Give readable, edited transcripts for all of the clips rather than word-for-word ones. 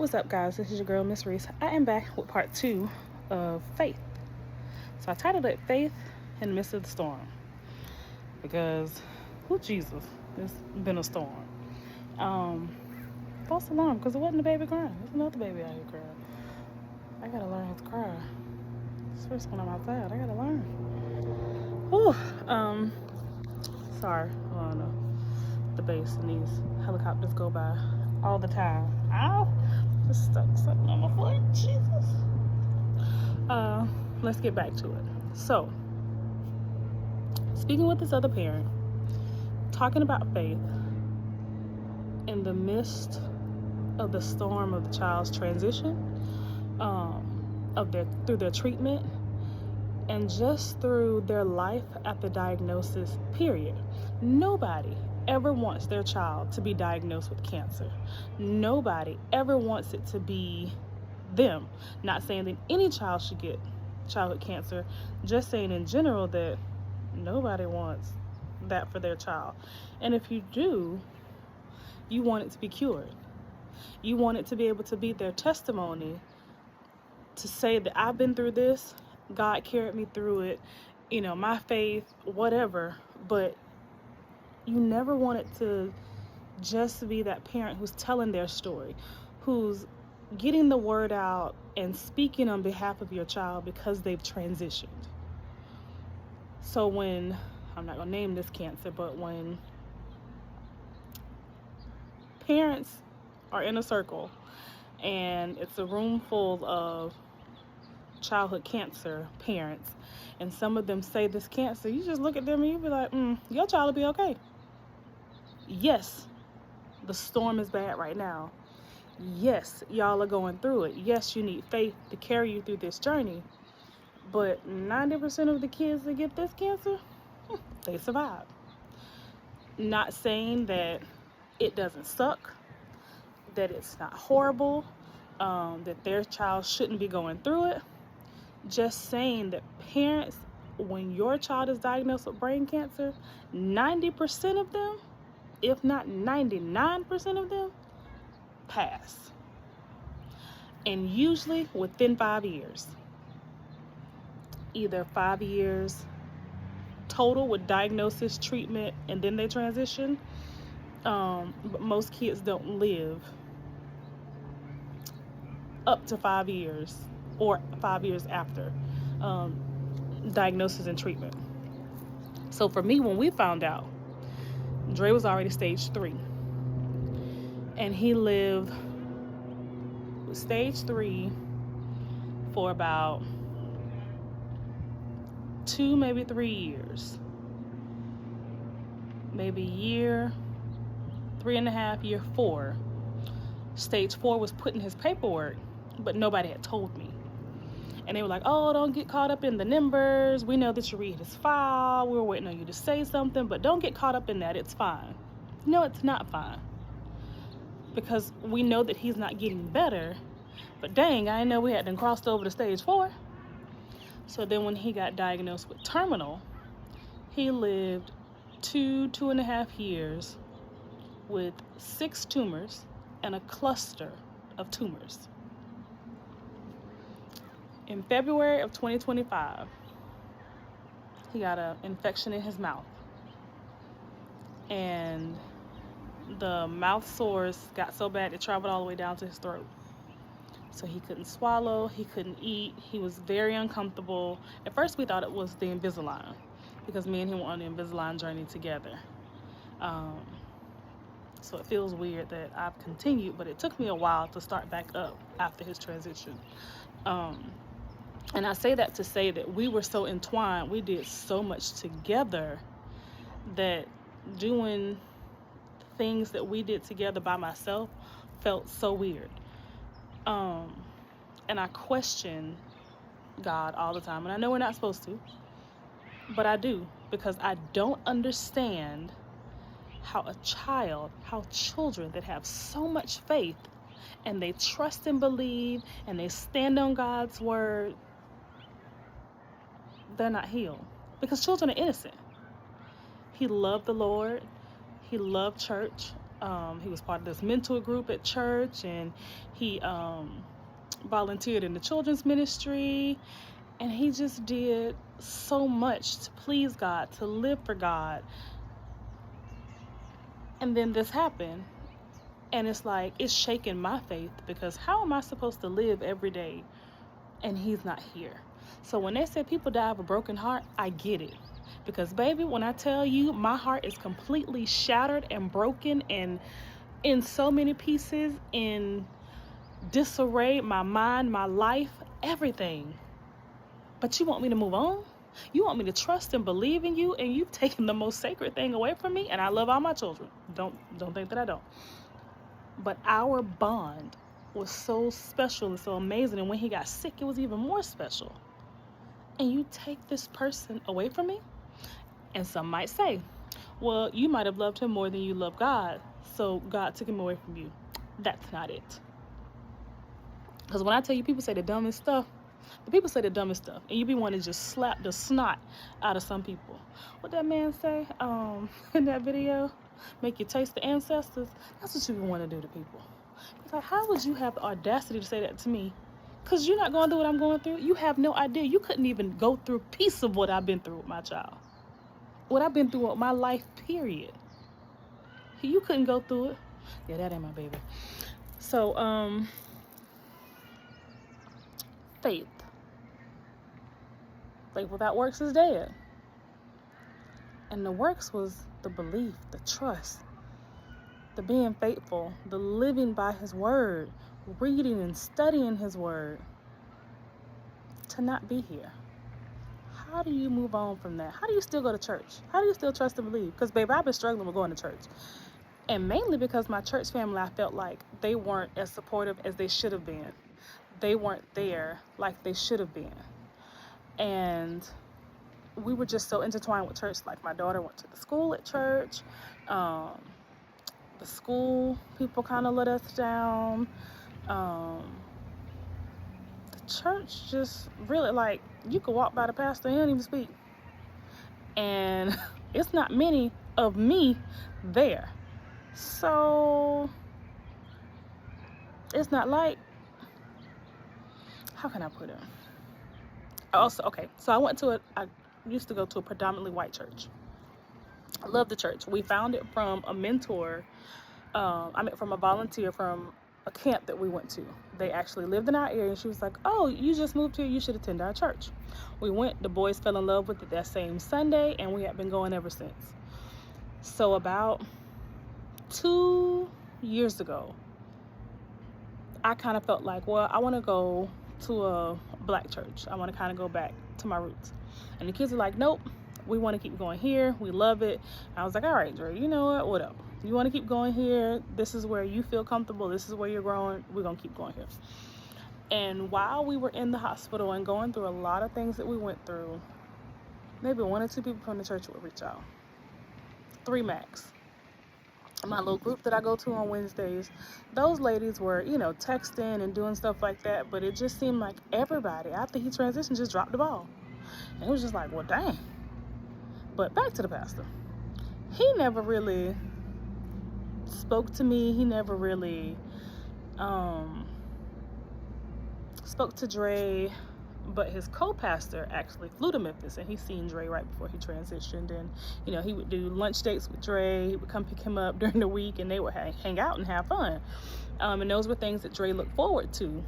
What's up, guys? This is your girl, Miss Reese. I am back with part 2 of Faith. So I titled it Faith in the Midst of the Storm because, Jesus, it's been a storm. False alarm because it wasn't the baby crying. There's another baby out here crying. I gotta learn how to cry. Especially when I'm outside. I gotta learn. Whew. Sorry. Oh no. The bass and these helicopters go by all the time. Ow! Just stuck something on my foot. Jesus. Let's get back to it. So, speaking with this other parent, talking about faith in the midst of the storm of the child's transition, through their treatment, and just through their life at the diagnosis period. Nobody ever wants their child to be diagnosed with cancer. Nobody ever wants it to be them. Not saying that any child should get childhood cancer, just saying in general that nobody wants that for their child. And if you do, you want it to be cured. You want it to be able to be their testimony to say that I've been through this, God carried me through it, my faith, whatever. But you never want it to just be that parent who's telling their story, who's getting the word out and speaking on behalf of your child because they've transitioned. So when, I'm not going to name this cancer, but when parents are in a circle and it's a room full of childhood cancer parents, and some of them say this cancer, you just look at them and you be like, your child will be okay. Yes, the storm is bad right now. Yes, y'all are going through it. Yes, you need faith to carry you through this journey. But 90% of the kids that get this cancer, they survive. Not saying that it doesn't suck, that it's not horrible, that their child shouldn't be going through it. Just saying that parents, when your child is diagnosed with brain cancer, 90% of them, if not 99% of them, pass. And usually within 5 years. Either 5 years total with diagnosis, treatment, and then they transition. But most kids don't live up to 5 years or 5 years after diagnosis and treatment. So for me, when we found out, Dre was already stage 3. And he lived with stage 3 for about 2, maybe 3 years. Maybe year, 3.5, year 4. Stage 4 was putting his paperwork, but nobody had told me. And they were like, oh, don't get caught up in the numbers. We know that you read his file. We were waiting on you to say something, but don't get caught up in that. It's fine. No, it's not fine. Because we know that he's not getting better. But dang, I didn't know we hadn't crossed over to stage 4. So then when he got diagnosed with terminal, he lived 2.5 years with 6 tumors and a cluster of tumors. In February of 2025, he got an infection in his mouth. And the mouth sores got so bad it traveled all the way down to his throat. So he couldn't swallow, he couldn't eat, he was very uncomfortable. At first we thought it was the Invisalign because me and him were on the Invisalign journey together. So it feels weird that I've continued, but it took me a while to start back up after his transition. And I say that to say that we were so entwined, we did so much together that doing things that we did together by myself felt so weird. And I question God all the time. And I know we're not supposed to, but I do, because I don't understand how children that have so much faith and they trust and believe and they stand on God's word, they're not healed. Because children are innocent. He loved the Lord. He loved church. He was part of this mentor group at church, and he volunteered in the children's ministry, and he just did so much to please God, to live for God. And then this happened, and it's like, it's shaking my faith, because how am I supposed to live every day and he's not here? So when they say people die of a broken heart, I get it. Because baby, when I tell you my heart is completely shattered and broken and in so many pieces, in disarray, my mind, my life, everything. But you want me to move on? You want me to trust and believe in you, and you've taken the most sacred thing away from me. And I love all my children. Don't think that I don't. But our bond was so special and so amazing, and when he got sick, it was even more special. And you take this person away from me? And some might say, well, you might have loved him more than you love God, so God took him away from you. That's not it. Because when I tell you, people say the dumbest stuff, and you be wanting to just slap the snot out of some people. What that man say in that video? Make you taste the ancestors. That's what you want to do to people. It's like, how would you have the audacity to say that to me? Because you're not going through what I'm going through. You have no idea. You couldn't even go through a piece of what I've been through with my child. What I've been through with my life, period. You couldn't go through it. Yeah, that ain't my baby. So, faith. Faith without works is dead. And the works was the belief, the trust, the being faithful, the living by his word, reading and studying his word, to not be here. How do you move on from that? How do you still go to church? How do you still trust and believe? Because, baby, I've been struggling with going to church. And mainly because my church family, I felt like they weren't as supportive as they should have been. They weren't there like they should have been. And we were just so intertwined with church. Like, my daughter went to the school at church. The school people kind of let us down. The church just really, like, you could walk by the pastor and he don't even speak. And it's not many of me there. So it's not like, how can I put it? Also, okay, so I used to go to a predominantly white church. I love the church. We found it from a mentor. From a volunteer from a camp that we went to. They actually lived in our area, and she was like, oh, you just moved here, you should attend our church. We went, the boys fell in love with it that same Sunday, and we have been going ever since. So about 2 years ago, I kind of felt like, well, I want to go to a black church. I want to kind of go back to my roots. And the kids are like, nope, we want to keep going here. We love it. And I was like, all right, Dre, you know what? Whatever. You want to keep going here. This is where you feel comfortable. This is where you're growing. We're going to keep going here. And while we were in the hospital and going through a lot of things that we went through, maybe 1 or 2 people from the church would reach out. 3 max. My little group that I go to on Wednesdays, those ladies were, texting and doing stuff like that. But it just seemed like everybody, after he transitioned, just dropped the ball. And it was just like, well, dang. But back to the pastor. He never really spoke to me. He never really spoke to Dre, but his co-pastor actually flew to Memphis, and he seen Dre right before he transitioned. And he would do lunch dates with Dre. He would come pick him up during the week, and they would hang out and have fun. And those were things that Dre looked forward to.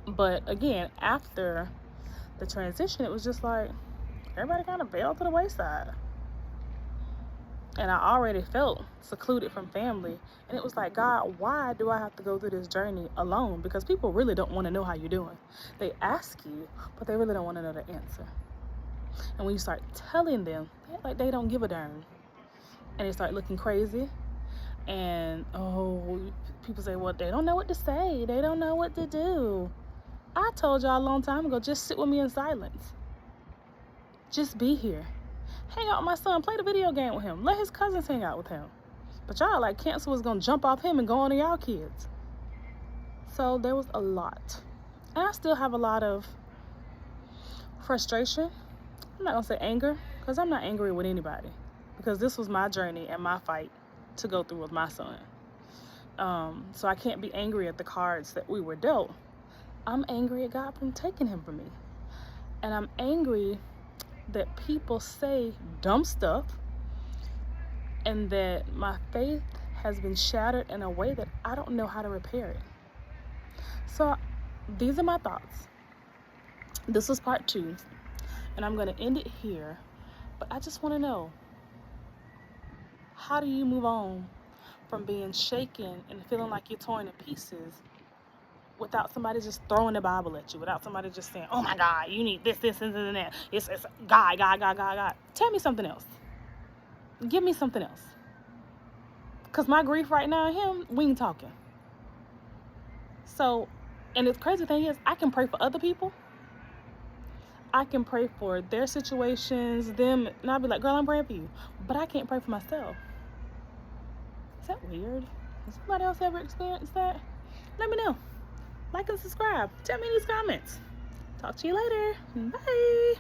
But again, after the transition, it was just like everybody kind of fell to the wayside. And I already felt secluded from family. And it was like, God, why do I have to go through this journey alone? Because people really don't want to know how you're doing. They ask you, but they really don't want to know the answer. And when you start telling them, like, they don't give a darn. And they start looking crazy. And, people say, well, they don't know what to say. They don't know what to do. I told y'all a long time ago, just sit with me in silence. Just be here. Hang out with my son, play the video game with him, let his cousins hang out with him. But y'all like cancer was gonna jump off him and go on to y'all kids. So there was a lot. And I still have a lot of frustration. I'm not gonna say anger, because I'm not angry with anybody. Because this was my journey and my fight. to go through with my son. So I can't be angry at the cards that we were dealt. I'm angry at God from taking him from me. And I'm angry that people say dumb stuff and that my faith has been shattered in a way that I don't know how to repair it. So these are my thoughts. This was part 2, and I'm going to end it here. But I just want to know, how do you move on from being shaken and feeling like you're torn to pieces without somebody just throwing the Bible at you, without somebody just saying, oh my God, you need this, and that. It's God. Tell me something else. Give me something else. Because my grief right now and him, we ain't talking. So, and the crazy thing is, I can pray for other people. I can pray for their situations, them, and I'll be like, girl, I'm praying for you. But I can't pray for myself. Is that weird? Has somebody else ever experienced that? Let me know. Like and subscribe. Tell me in these comments. Talk to you later. Bye.